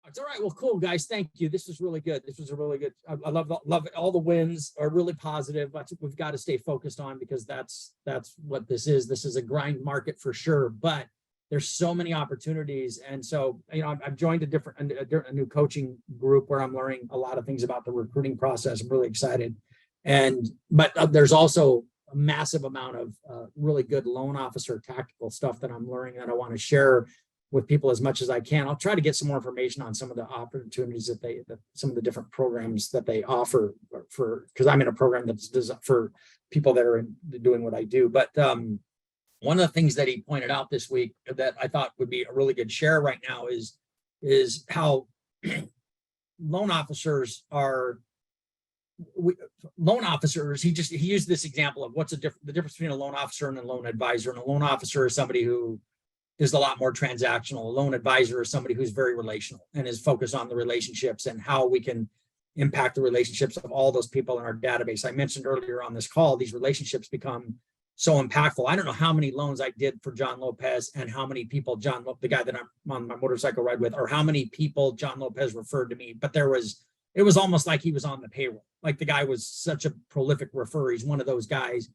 It's all right. Well, cool, guys. Thank you. This was really good. This was a really good. I love it. All the wins are really positive. But we've got to stay focused on, because that's what this is. This is a grind market for sure. But there's so many opportunities, and so I've joined a new coaching group where I'm learning a lot of things about the recruiting process. I'm really excited, but there's also a massive amount of really good loan officer tactical stuff that I'm learning that I want to share with people as much as I can. I'll try to get some more information on some of the opportunities that some of the different programs that they offer because I'm in a program that's designed for people that are doing what I do. But one of the things that he pointed out this week that I thought would be a really good share right now is how loan officers are. Loan officers, he used this example of what's the difference between a loan officer and a loan advisor. And a loan officer is somebody who is a lot more transactional. A loan advisor is somebody who's very relational and is focused on the relationships and how we can impact the relationships of all those people in our database. I mentioned earlier on this call, these relationships become so impactful. I don't know how many loans I did for John Lopez and how many people the guy that I'm on my motorcycle ride with, or how many people John Lopez referred to me. But it was almost like he was on the payroll. Like the guy was such a prolific referrer. He's one of those guys.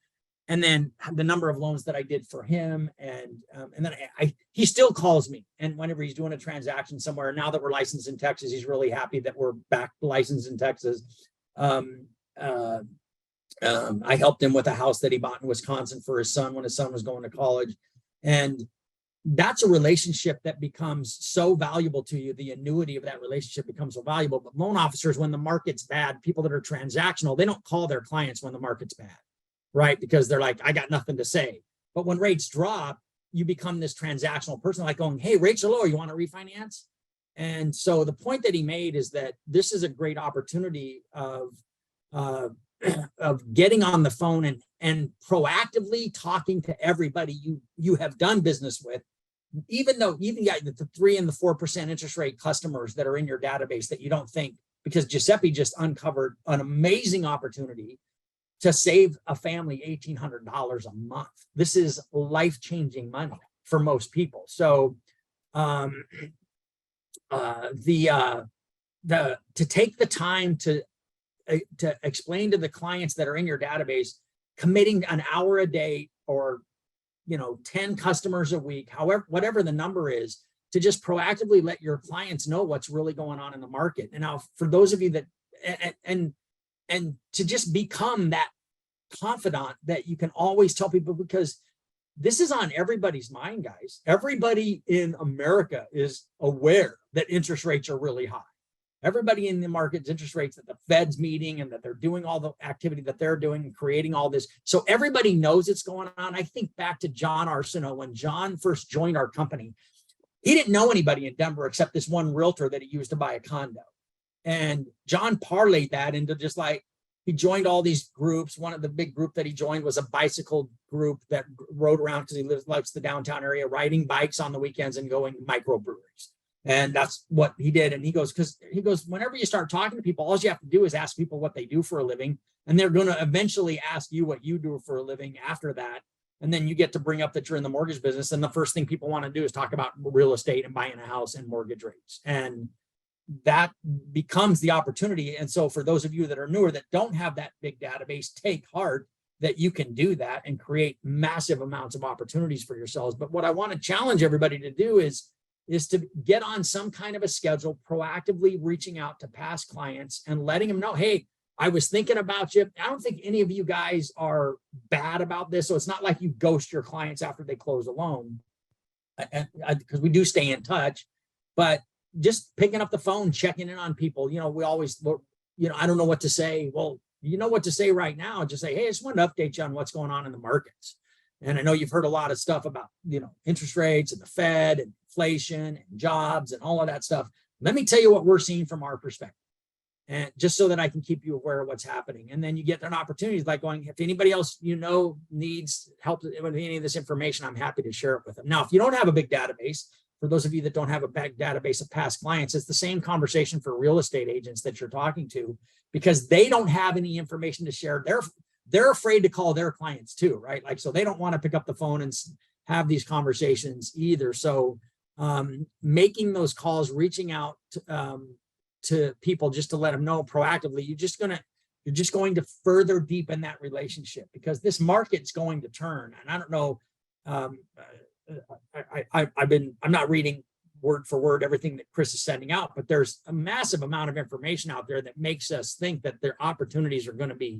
And then the number of loans that I did for him, and then he still calls me. And whenever he's doing a transaction somewhere, now that we're licensed in Texas, he's really happy that we're back licensed in Texas. I helped him with a house that he bought in Wisconsin for his son when his son was going to college. And that's a relationship that becomes so valuable to you. The annuity of that relationship becomes so valuable. But loan officers, when the market's bad, people that are transactional, they don't call their clients when the market's bad, right? Because they're like, I got nothing to say. But when rates drop, you become this transactional person, like going, hey, rates are low, you want to refinance? And so the point that he made is that this is a great opportunity of getting on the phone and proactively talking to everybody you have done business with, even the 3 and the 4% interest rate customers that are in your database that you don't think, because Giuseppe just uncovered an amazing opportunity to save a family $1,800 a month. This is life-changing money for most people. So to take the time to explain to the clients that are in your database, committing an hour a day or 10 customers a week, however, whatever the number is, to just proactively let your clients know what's really going on in the market. And now for those of you that and to just become that confidant that you can always tell people, because this is on everybody's mind, guys. Everybody in America is aware that interest rates are really high. Everybody in the market's interest rates, that the Fed's meeting and that they're doing all the activity that they're doing and creating all this. So everybody knows it's going on. I think back to John Arsenault. When John first joined our company, he didn't know anybody in Denver except this one realtor that he used to buy a condo. And John parlayed that into just like, he joined all these groups. One of the big group that he joined was a bicycle group that rode around, because he likes the downtown area, riding bikes on the weekends and going microbreweries. And that's what he did. And he goes, whenever you start talking to people, all you have to do is ask people what they do for a living. And they're going to eventually ask you what you do for a living after that. And then you get to bring up that you're in the mortgage business. And the first thing people want to do is talk about real estate and buying a house and mortgage rates. And that becomes the opportunity. And so for those of you that are newer, that don't have that big database, take heart that you can do that and create massive amounts of opportunities for yourselves. But what I want to challenge everybody to do is to get on some kind of a schedule, proactively reaching out to past clients and letting them know, hey, I was thinking about you. I don't think any of you guys are bad about this. So it's not like you ghost your clients after they close a loan, because we do stay in touch. But just picking up the phone, checking in on people, we always, I don't know what to say. Well, you know what to say right now. Just say, hey, I just wanted to update you on what's going on in the markets. And I know you've heard a lot of stuff about, interest rates and the Fed and inflation and jobs and all of that stuff. Let me tell you what we're seeing from our perspective, and just so that I can keep you aware of what's happening. And then you get an opportunity like going, if anybody else needs help with any of this information, I'm happy to share it with them. Now, if you don't have a big database, for those of you that don't have a big database of past clients, it's the same conversation for real estate agents that you're talking to, because they don't have any information to share. They're afraid to call their clients too, right? So they don't want to pick up the phone and have these conversations either. So making those calls, reaching out to people just to let them know proactively, you're just going to further deepen that relationship, because this market's going to turn. And I don't know, I'm not reading word for word everything that Chris is sending out, but there's a massive amount of information out there that makes us think that their opportunities are going to be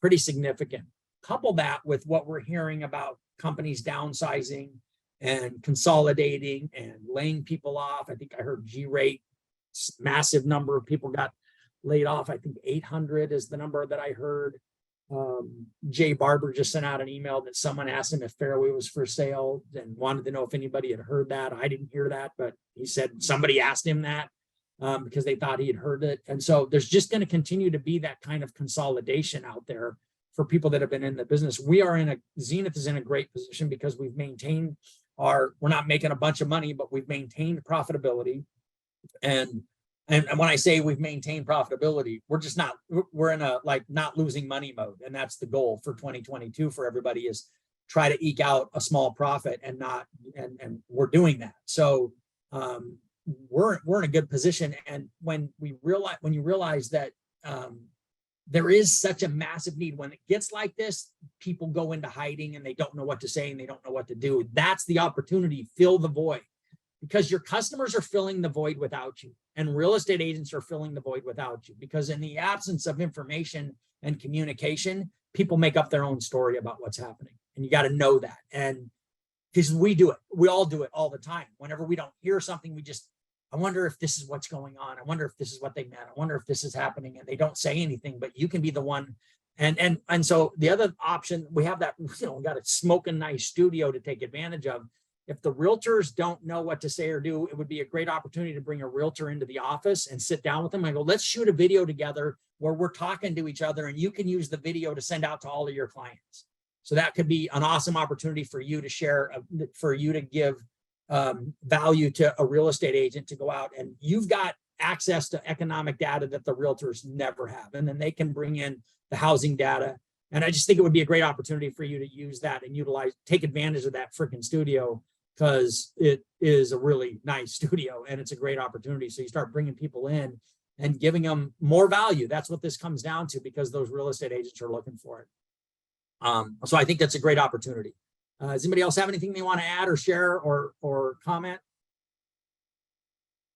pretty significant. Couple that with what we're hearing about companies downsizing and consolidating and laying people off. I think I heard G-Rate, massive number of people got laid off. I think 800 is the number that I heard. Jay Barber just sent out an email that someone asked him if Fairway was for sale and wanted to know if anybody had heard that. I didn't hear that, but he said somebody asked him that because they thought he had heard it. And so there's just going to continue to be that kind of consolidation out there for people that have been in the business. Zenith is in a great position because we've maintained we're not making a bunch of money, but we've maintained profitability. And when I say we've maintained profitability, we're in a not losing money mode. And that's the goal for 2022 for everybody, is try to eke out a small profit and we're doing that. So we're in a good position. And when you realize that there is such a massive need, when it gets like this, people go into hiding and they don't know what to say and they don't know what to do. That's the opportunity. Fill the void, because your customers are filling the void without you, and real estate agents are filling the void without you, because in the absence of information and communication, people make up their own story about what's happening. And you got to know that. And because we do it, we all do it all the time. Whenever we don't hear something, I wonder if this is what's going on. I wonder if this is what they meant. I wonder if this is happening, and they don't say anything, but you can be the one. And so the other option, we have that, we got a smoking nice studio to take advantage of. If the realtors don't know what to say or do, it would be a great opportunity to bring a realtor into the office and sit down with them and go, let's shoot a video together where we're talking to each other, and you can use the video to send out to all of your clients. So that could be an awesome opportunity for you to share, for you to give value to a real estate agent to go out, and you've got access to economic data that the realtors never have. And then they can bring in the housing data. And I just think it would be a great opportunity for you to use that and take advantage of that freaking studio, because it is a really nice studio and it's a great opportunity. So you start bringing people in and giving them more value. That's what this comes down to, because those real estate agents are looking for it. So I think that's a great opportunity. Does anybody else have anything they want to add or share or comment?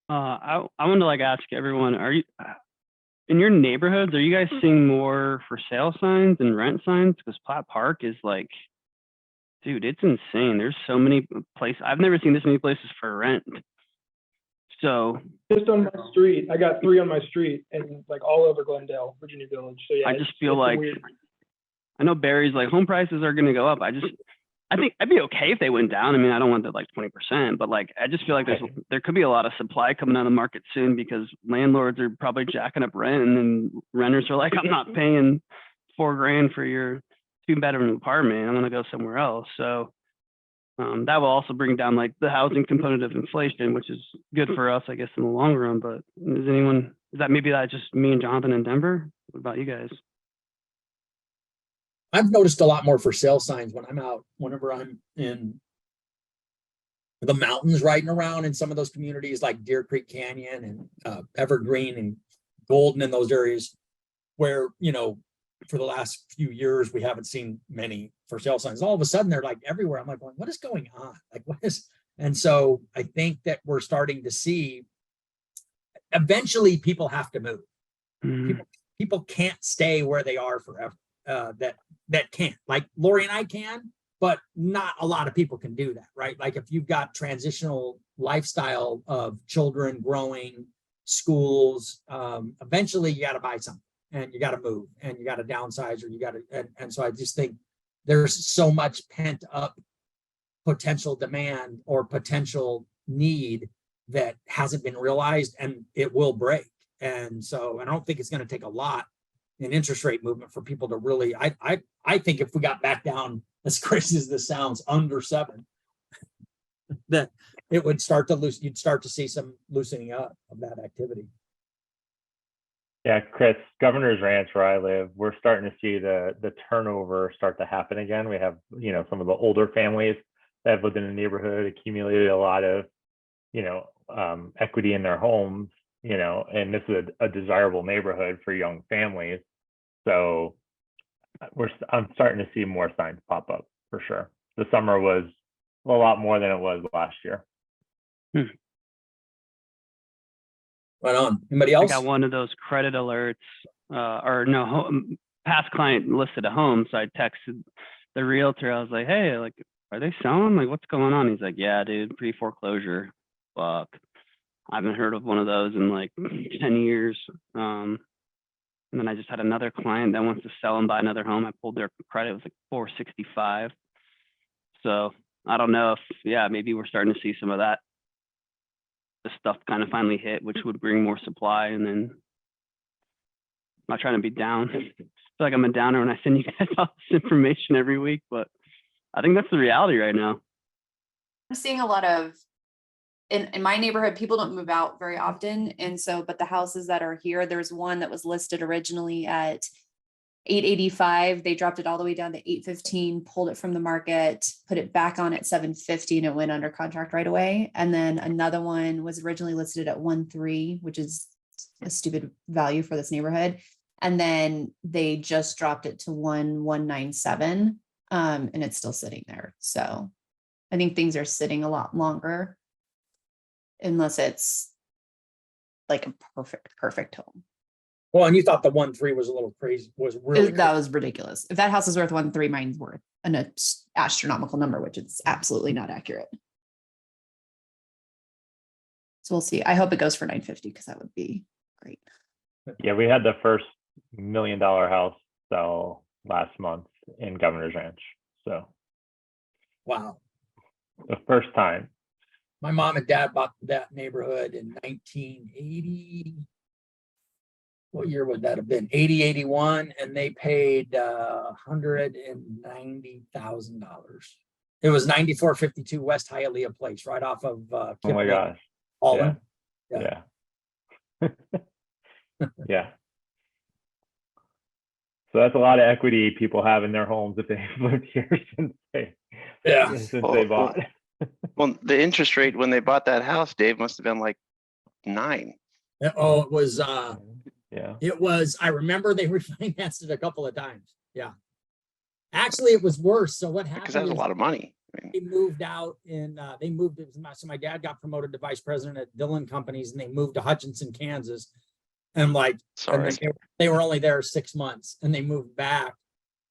I want to ask everyone, are you in your neighborhoods, are you guys seeing more for sale signs and rent signs? Because Platt Park is dude, it's insane. There's so many places. I've never seen this many places for rent. So just on my street, I got 3 on my street, and all over Glendale, Virginia Village. So yeah, I just feel weird. I know Barry's home prices are going to go up. I think I'd be okay if they went down. I mean, I don't want the 20%, but I just feel like there could be a lot of supply coming out of the market soon, because landlords are probably jacking up rent, and then renters are I'm not paying $4,000 for your 2-bedroom apartment. I'm going to go somewhere else. So that will also bring down the housing component of inflation, which is good for us, I guess, in the long run. But is that just me and Jonathan in Denver? What about you guys? I've noticed a lot more for sale signs when I'm out, whenever I'm in the mountains riding around in some of those communities like Deer Creek Canyon and Evergreen and Golden, in those areas where, for the last few years, we haven't seen many for sale signs. All of a sudden, they're everywhere. I'm going, what is going on? And so I think that we're starting to see, eventually people have to move. Mm-hmm. People can't stay where they are forever. That can't, Lori and I can, but not a lot of people can do that, right? If you've got transitional lifestyle of children growing, schools, eventually you got to buy something, and you got to move, and you got to downsize, or you got to, and so I just think there's so much pent up potential demand or potential need that hasn't been realized, and it will break. And so I don't think it's going to take a lot in interest rate movement for people to really, I think if we got back down, as crazy as this sounds, under 7, that it would start to you'd start to see some loosening up of that activity. Yeah, Chris, Governor's Ranch, where I live, we're starting to see the turnover start to happen again. We have, some of the older families that have lived in the neighborhood, accumulated a lot of equity in their homes, and this is a desirable neighborhood for young families. So I'm starting to see more signs pop up for sure. The summer was a lot more than it was last year. Right on. Anybody I else? got one of those credit alerts, past client listed a home. So I texted the realtor. I was like, hey, like, are they selling? Like, what's going on? He's like, yeah, dude, pre-foreclosure. Fuck. I haven't heard of one of those in like 10 years. And then I just had another client that wants to sell and buy another home. I pulled their credit. It was like 465. So I don't know if, maybe we're starting to see some of that. The stuff kind of finally hit, which would bring more supply. And then I'm not trying to be down. I feel like I'm a downer when I send you guys all this information every week, but I think that's the reality right now. I'm seeing a lot of, in my neighborhood, people don't move out very often. And so, but the houses that are here, there's one that was listed originally at 885. They dropped it all the way down to 815, pulled it from the market, put it back on at 750, and it went under contract right away. And then another one was originally listed at 1.3, which is a stupid value for this neighborhood. And then they just dropped it to 1.197. And it's still sitting there. So I think things are sitting a lot longer, unless it's like a perfect home. Well, and you thought the 1.3 was a little crazy, was really That was ridiculous. If that house is worth 1.3, mine's worth an astronomical number, which is absolutely not accurate. So we'll see. I hope it goes for 950 because that would be great. Yeah, we had the first $1 million house sell last month in Governor's Ranch. So wow. the first time. My mom and dad bought that neighborhood in 1980. What year would that have been? 80, 81, and they paid $190,000. It was 9452 West Hialeah Place, right off of Oh my gosh. Alton. Yeah. Yeah. So that's a lot of equity people have in their homes if they've lived here since they bought. Well, the interest rate when they bought that house, Dave, must have been like 9. Oh, it was Yeah. it was, I remember they refinanced it a couple of times. Yeah. Actually, it was worse. So what happened? Because that's a lot of money. I mean, They moved out in so my dad got promoted to vice president at Dillon Companies, and they moved to Hutchinson, Kansas. And like, sorry. and they were only there 6 months, and they moved back,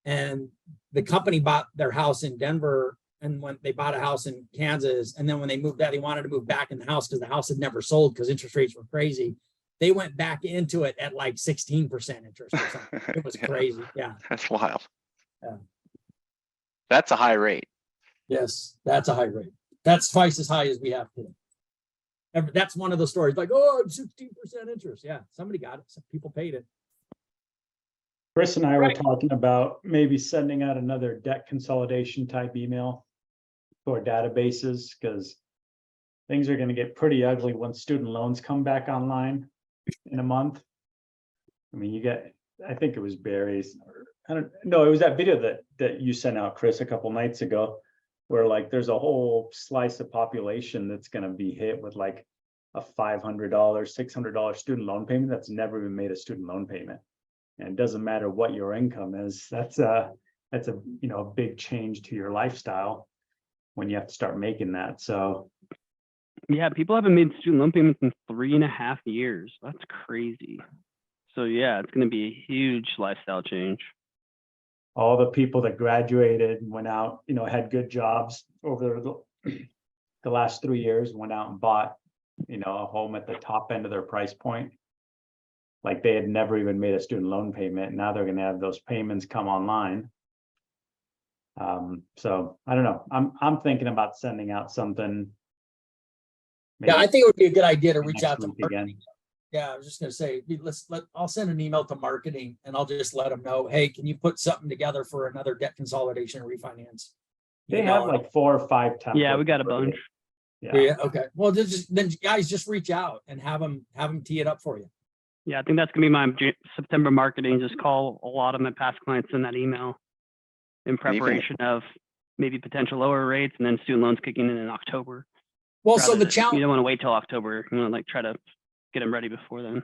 and the company bought their house in Denver. And when they bought a house in Kansas, and then when they moved out, they wanted to move back in the house because the house had never sold because interest rates were crazy. They went back into it at like 16% interest or something. It was Yeah. crazy. Yeah. That's wild. Yeah. That's a high rate. Yes, that's a high rate. That's twice as high as we have today. That's one of the stories, like, oh, 16% interest. Yeah, somebody got it. Some people paid it. Chris and I were Right. talking about maybe sending out another debt consolidation type email to our databases, because things are going to get pretty ugly when student loans come back online in a month. I mean, I think it was Barry's, I don't know, it was that video that you sent out, Chris, a couple nights ago, where like there's a whole slice of population that's going to be hit with like a $500, $600 student loan payment that's never even made a student loan payment. And it doesn't matter what your income is. That's a big change to your lifestyle when you have to start making that. So Yeah, people haven't made student loan payments in 3.5 years. That's crazy. So yeah, it's going to be a huge lifestyle change. all the people that graduated and went out, had good jobs over the last 3 years, went out and bought, a home at the top end of their price point. Like they had never even made a student loan payment. Now they're going to have those payments come online. So I don't know. I'm thinking about sending out something. Yeah, I think it would be a good idea to reach next out to week marketing. again. Yeah, I was just gonna say, I'll send an email to marketing, and I'll just let them know, hey, can you put something together for another debt consolidation refinance? They have like 4 or 5 templates. Yeah, we got a bunch. Yeah. Yeah, okay. Well, then guys, just reach out and have them tee it up for you. Yeah, I think that's gonna be my September marketing. Just call a lot of my past clients in that email in preparation of maybe potential lower rates and then student loans kicking in October. Well, so rather the than- challenge. You don't want to wait till October. You want to like try to get them ready before then.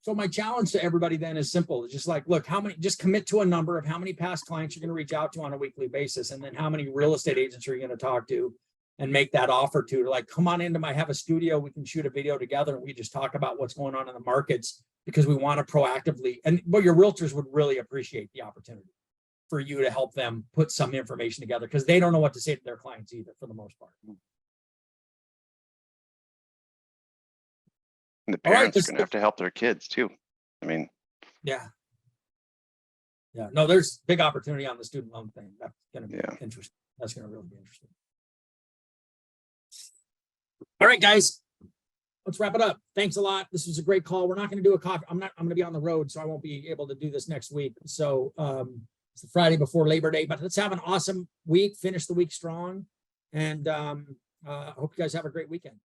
So my challenge to everybody then is simple. It's just like, look, just commit to a number of how many past clients you're going to reach out to on a weekly basis. And then how many real estate agents are you going to talk to and make that offer to like, come on into have a studio. We can shoot a video together and we just talk about what's going on in the markets because we want to proactively, and well, your realtors would really appreciate the opportunity for you to help them put some information together because they don't know what to say to their clients either for the most part. And the All right, parents are this- gonna have to help their kids too. I mean, Yeah. Yeah, no, there's big opportunity on the student loan thing. That's gonna be Yeah. interesting. That's gonna really be interesting. All right, guys. Let's wrap it up. Thanks a lot. This was a great call. We're not gonna do a coffee. I'm gonna be on the road, so I won't be able to do this next week. So it's the Friday before Labor Day, but let's have an awesome week, finish the week strong. And hope you guys have a great weekend.